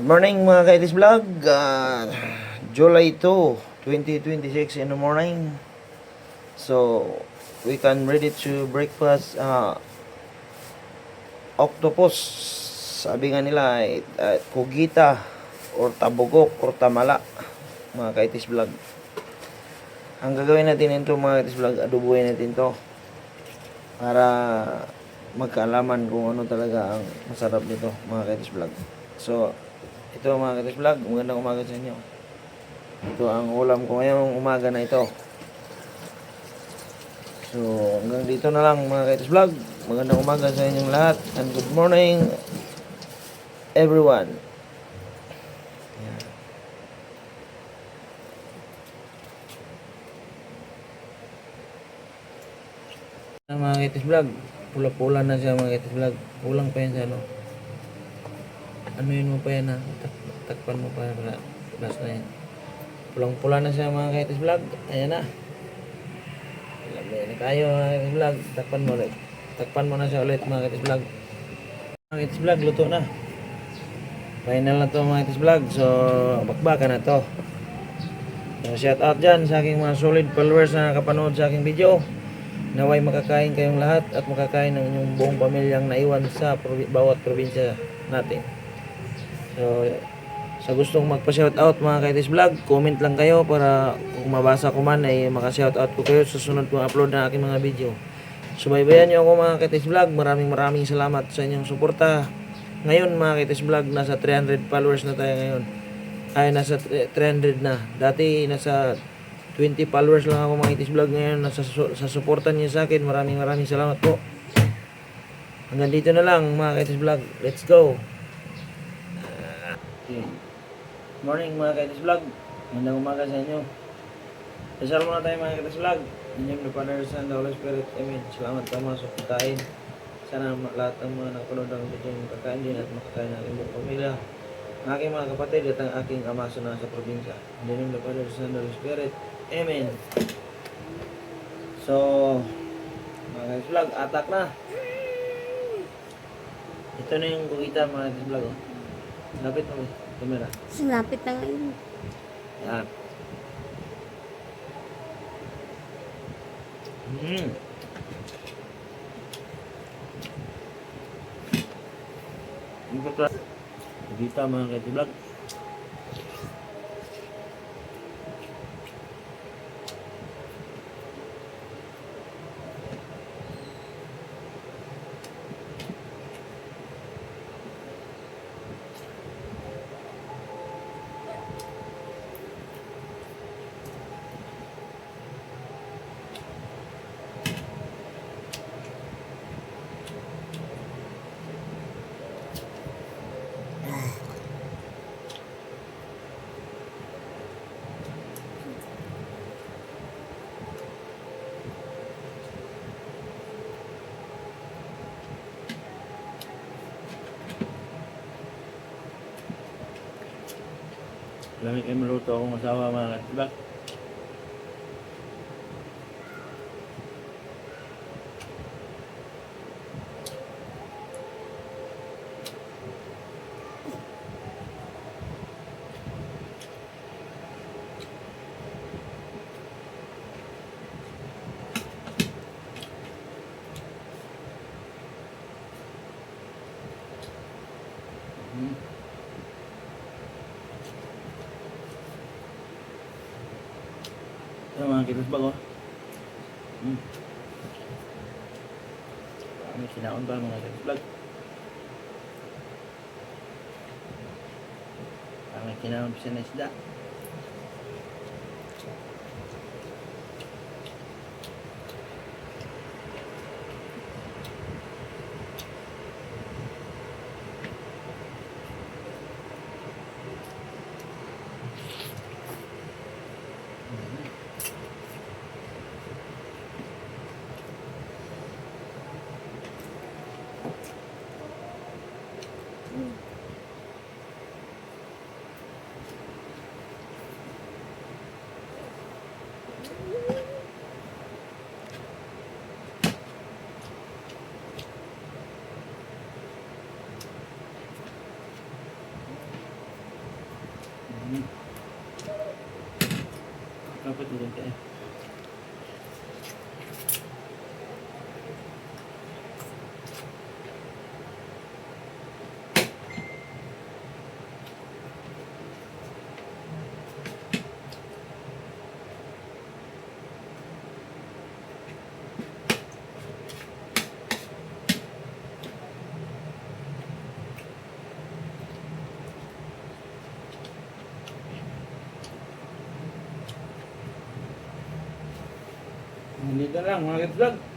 morning mga kaitis vlog. July 2, 2026 in the morning. So, we can ready to breakfast octopus. Sabi nga nila ay kugita or tabugok or tamala mga kaitis vlog. Ang gagawin natin ito mga kaitis vlog, adobuhin natin to para magkaalaman kung ano talaga ang masarap nito mga kaitis vlog. So, ito mga kaitis vlog, magandang umaga sa inyo. Ito ang ulam ko ngayong umaga na ito. So, hanggang dito na lang mga kaitis vlog. Magandang umaga sa inyong lahat and good morning everyone. Mga kaitis vlog, pula-pula na siya mga kaitis vlog. Kulang pa yan sa ano. Ano yun mo pa yan ha? Takpan mo pa yan para last na yan. Pulang-pula na siya mga kaitis vlog. Ayan na. Lamay na tayo mga kaitis vlog. Takpan mo ulit. Takpan mo na siya ulit mga kaitis vlog. Mga kaitis vlog, luto na. Final na to mga kaitis vlog. So, bakbakan na to. So, shout out dyan sa aking mga solid followers na nakapanood sa aking video. Naway makakain kayong lahat at makakain ng inyong buong pamilyang naiwan sa bawat probinsya natin. So, sa gustong magpa-shoutout mga kaitis vlog, comment lang kayo para kung mabasa ko man ay maka-shoutout ko kayo sa sunod kong upload ng aking mga video. Subaybayan nyo ako mga kaitis vlog. Maraming salamat sa inyong suporta. Ngayon mga kaitis vlog, nasa 300 followers na tayo ngayon. Ay, nasa 300 na. Dati nasa 20 followers lang ako mga kaitis vlog. Ngayon sa suporta niyo sa akin, maraming salamat po. Hanggang dito na lang mga kaitis vlog. Let's go. Okay. Morning mga kaitis vlog. Magandang umaga sa inyo. Dasal muna tayo mga kaitis vlog. In the name of the Father, Son, and the Holy Spirit. Amen. Salamat kama sa pagkain. Sana lahat ng mga nakapanood ng video makakain din at makakain ng aking buong pamilya, ang aking mga kapatid at ang aking ama sa nasa probinsya. In the name of the Father, Son, and the Holy Spirit. Amen. So, mga kaitis vlog, atak na. Ito na yung kukita mga kaitis vlog. Lapit mo eh. Camera. Sinapit na ngayon. Yan. Kita mga kaitis vlog. Lamig kayo maluto akong asawa mga kaitis vlog. Ito mga kaitis vlog oh. May sinaon ba mga kaitis vlog? May sinaon pa siya na isda. Dapat din tayo. Hindi na lang mga vlog.